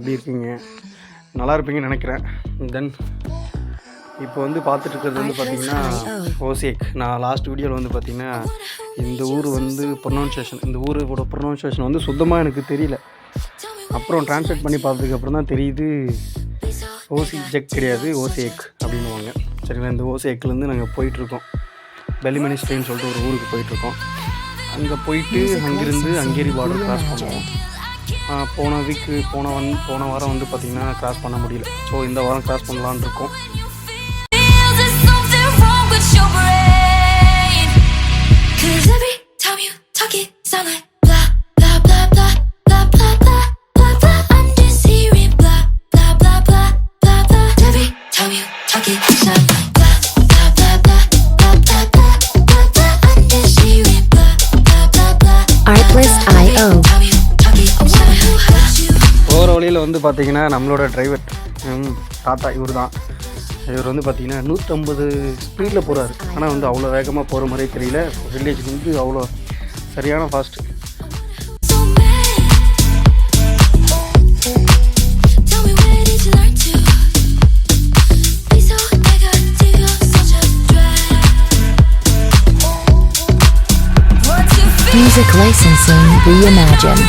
எப்படி இருக்கீங்க? நல்லா இருப்பீங்கன்னு நினைக்கிறேன். தென் இப்போ வந்து பார்த்துட்டு இருக்கிறது வந்து பார்த்திங்கன்னா ஓசேக். நான் லாஸ்ட் வீடியோவில் வந்து பார்த்திங்கன்னா இந்த ஊர் வந்து ப்ரொனவுன்சியேஷன், இந்த ஊரோட ப்ரொனவுன்சியேஷன் வந்து சுத்தமாக எனக்கு தெரியல. அப்புறம் ட்ரான்ஸ்லேட் பண்ணி பார்த்ததுக்கப்புறம் தான் தெரியுது ஓசி ஜெக் கிடையாது, ஓசேக் அப்படின்னுவாங்க. சரிங்களா? இந்த ஓசேக்லேருந்து நாங்கள் போயிட்டுருக்கோம் பெலிமனிஸ்ட்ரின்னு சொல்லிட்டு ஒரு ஊருக்கு போயிட்டுருக்கோம். அங்கே போயிட்டு அங்கேருந்து ஹங்கேரி பார்டர் கிராஸ் பண்ணுவோம். போன வாரம் வந்து பார்த்திங்கன்னா கிராஸ் பண்ண முடியல. ஸோ இந்த வாரம் கிராஸ் பண்ணலான்னு இருக்கோம். போகிற வழியில் வந்து பார்த்திங்கன்னா நம்மளோட டிரைவர் தாத்தா இவர் தான். இவர் வந்து பார்த்திங்கன்னா 150 ஸ்பீடில் போகிறாரு. ஆனால் வந்து அவ்வளோ வேகமாக போகிற மாதிரியே தெரியல. வில்லேஜுக்கு வந்து அவ்வளோ சரியான fast. Music licensing reimagined.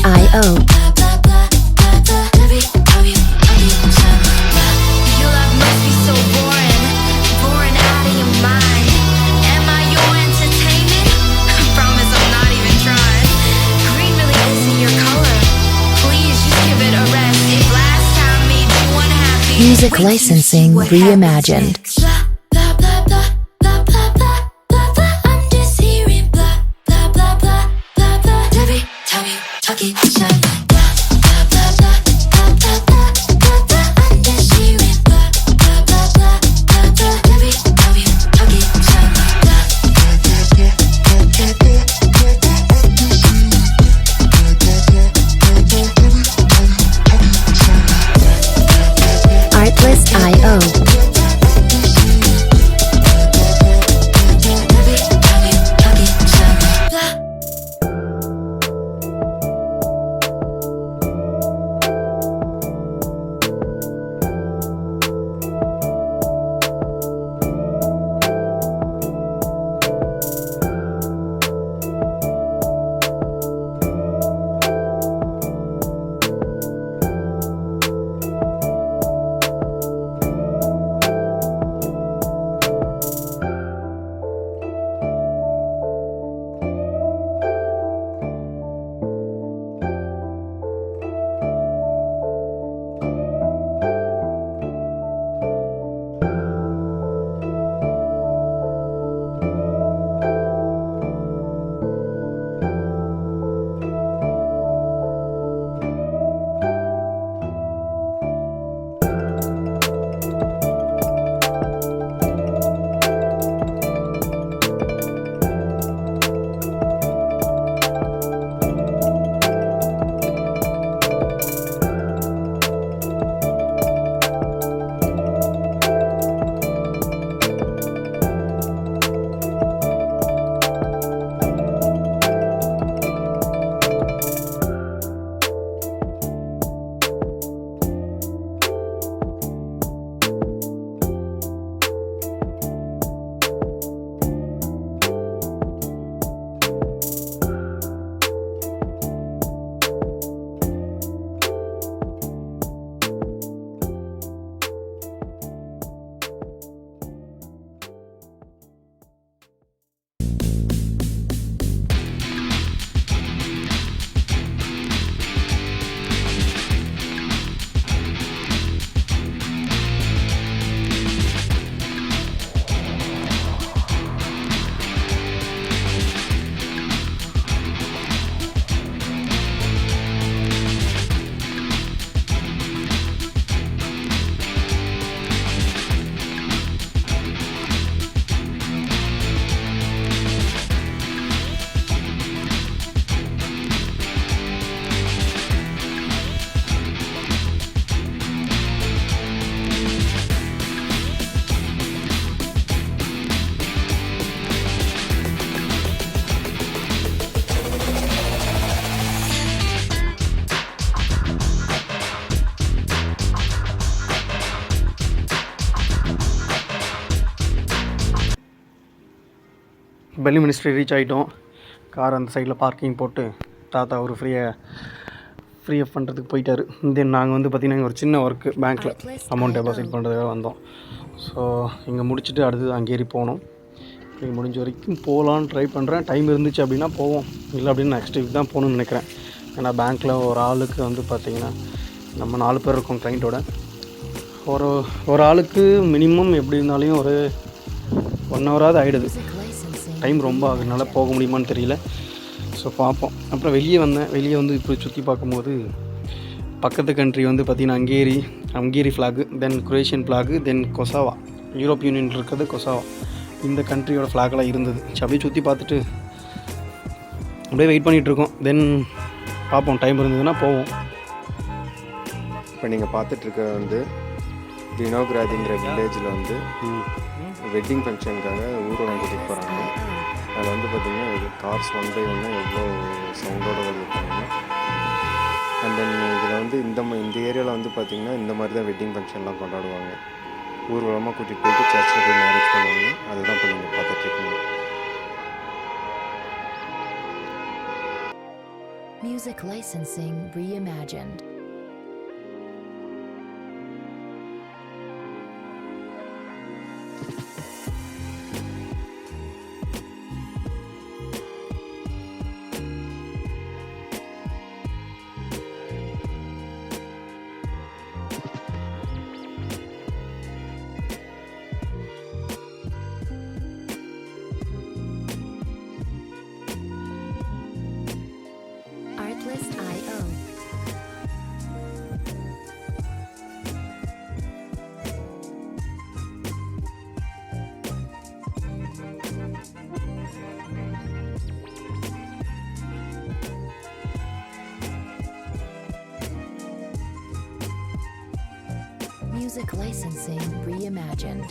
IO. Music licensing reimagined. IO. Belly ministry reach ஆகிட்டோம். கார் அந்த சைடில் பார்க்கிங் போட்டு தாத்தா ஒரு ஃப்ரீ அப் பண்ணுறதுக்கு போயிட்டார். தென் நாங்கள் வந்து பார்த்திங்கன்னா ஒரு சின்ன ஒர்க்கு பேங்க்கில் அமௌண்ட் டெபாசிட் பண்ணுறதுக்காக வந்தோம். ஸோ இங்கே முடிச்சுட்டு அடுத்தது அங்கேறி போகணும். இங்கே முடிஞ்ச வரைக்கும் போகலான்னு ட்ரை பண்ணுறேன். டைம் இருந்துச்சு அப்படின்னா போவோம், இல்லை அப்படின்னு நெக்ஸ்ட் வீக் தான் போகணுன்னு நினைக்கிறேன். ஏன்னா பேங்க்கில் ஒரு ஆளுக்கு வந்து பார்த்திங்கன்னா நம்ம 4 பேர் இருக்கோம் கிளைண்ட்டோட. ஒரு ஆளுக்கு மினிமம் எப்படி இருந்தாலையும் ஒரு 1 ஹவராவது ஆகிடுது. டைம் ரொம்ப ஆகுதுனால போக முடியுமான்னு தெரியல. ஸோ பார்ப்போம். அப்புறம் வெளியே வந்து இப்போ சுற்றி பார்க்கும்போது பக்கத்து கண்ட்ரி வந்து பார்த்திங்கன்னா ஹங்கேரி ஃப்ளாகு, தென் குரேஷியன் ஃப்ளாகு, தென் கொசாவா, யூரோப் யூனியன் இருக்கிறது கொசாவா, இந்த கண்ட்ரியோட ஃப்ளாகெலாம் இருந்தது. அப்படியே சுற்றி பார்த்துட்டு அப்படியே வெயிட் பண்ணிகிட்ருக்கோம். தென் பார்ப்போம், டைம் இருந்ததுன்னா போவோம். இப்போ நீங்கள் பார்த்துட்ருக்க வந்து வினோகிராதிங்கிற வில்லேஜில் வந்து வெட்டிங் ஃபங்க்ஷனுக்காக ஊர்வலம் கூட்டிகிட்டு போகிறாங்க. அதில் வந்து பார்த்திங்கன்னா கார்ஸ் 1 by 1 எவ்வளோ சவுண்டோடு வந்துருக்காங்க. அண்ட் தென் இதில் வந்து இந்த ஏரியாவில் வந்து பார்த்திங்கன்னா இந்த மாதிரி தான் வெட்டிங் ஃபங்க்ஷன்லாம் கொண்டாடுவாங்க. ஊர்வலமாக கூட்டிகிட்டு போயிட்டு சர்ச்சில் போய் மேரேஜ் பண்ணுவாங்க. அதுதான் இப்போ நீங்கள் பார்த்துட்ருக்கீங்க. Music licensing reimagined. Artlist.io. Music licensing reimagined.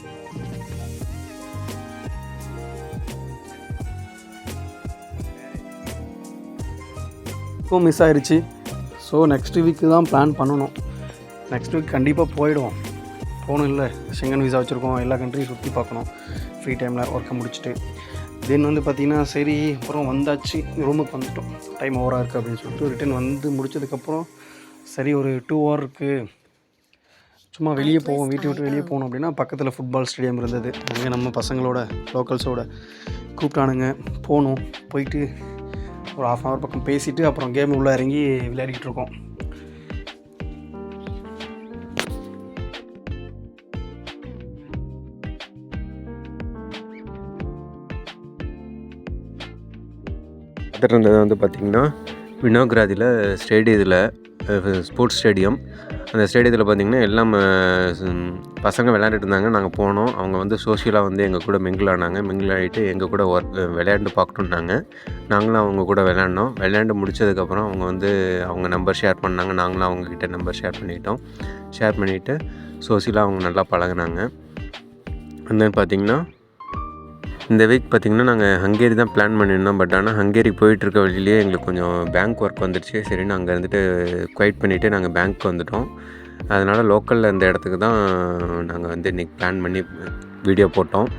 இப்போ மிஸ் ஆயிடுச்சு. ஸோ நெக்ஸ்ட் வீக்கு தான் பிளான் பண்ணணும். நெக்ஸ்ட் வீக் கண்டிப்பாக போகணும். இல்லை ஷெங்கன் விசா வச்சுருக்கோம், எல்லா கண்ட்ரியும் சுற்றி பார்க்கணும் ஃப்ரீ டைமில் ஒர்க்கை முடிச்சுட்டு. தென் வந்து பார்த்திங்கன்னா சரி, அப்புறம் வந்தாச்சு, ரூமுக்கு வந்துட்டோம், டைம் ஓவராக இருக்குது அப்படின்னு சொல்லிட்டு ரிட்டன் வந்து முடிச்சதுக்கப்புறம் சரி ஒரு 2 hour இருக்குது, சும்மா வெளியே போவோம், வீட்டை விட்டு வெளியே போகணும் அப்படின்னா பக்கத்தில் ஃபுட்பால் ஸ்டேடியம் இருந்தது. அங்கே நம்ம பசங்களோட லோக்கல்ஸோட கூப்பிட்டானுங்க, போயிட்டு ஒரு 1/2 hour பக்கம் பேசிவிட்டு அப்புறம் கேம் உள்ளே இறங்கி விளையாடிட்டு இருக்கோம். பார்த்துட்டு வந்து பார்த்திங்கன்னா வினோகிராதியில் ஸ்டேடியத்தில் ஸ்போர்ட்ஸ் ஸ்டேடியம். அந்த ஸ்டேடியத்தில் பார்த்திங்கன்னா எல்லாம் பசங்க விளையாண்டுட்டு இருந்தாங்க. நாங்கள் போனோம். அவங்க வந்து சோஷியலாக வந்து எங்கள் கூட மிங்கிள் ஆகிட்டு எங்கள் கூட விளையாண்டு பார்க்கணுன்னாங்க. நாங்களும் அவங்க கூட விளையாண்டு முடித்ததுக்கப்புறம் அவங்க வந்து அவங்க நம்பர் ஷேர் பண்ணாங்க. நாங்களும் அவங்கக்கிட்ட நம்பர் ஷேர் பண்ணிவிட்டு சோஷியலாக அவங்க நல்லா பழகினாங்க. அந்த பார்த்திங்கன்னா இந்த வீக் பார்த்திங்கன்னா நாங்கள் ஹங்கேரி தான் பிளான் பண்ணியிருந்தோம். பட் ஆனால் ஹங்கேரி போயிட்டுருக்க வழியிலே எங்களுக்கு கொஞ்சம் பேங்க் ஒர்க் வந்துடுச்சு. சரின்னு அங்கே இருந்துட்டு குவைட் பண்ணிவிட்டு நாங்கள் பேங்க்கு வந்துவிட்டோம். அதனால் லோக்கலில் இந்த இடத்துக்கு தான் நாங்கள் வந்து இன்றைக்கி பிளான் பண்ணி வீடியோ போட்டோம்.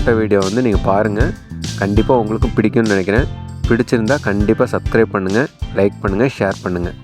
போட்ட வீடியோ வந்து நீங்கள் பாருங்கள். கண்டிப்பாக உங்களுக்கு பிடிக்கும்னு நினைக்கிறேன். பிடிச்சிருந்தால் கண்டிப்பாக சப்ஸ்கிரைப் பண்ணுங்கள், லைக் பண்ணுங்கள், ஷேர் பண்ணுங்கள்.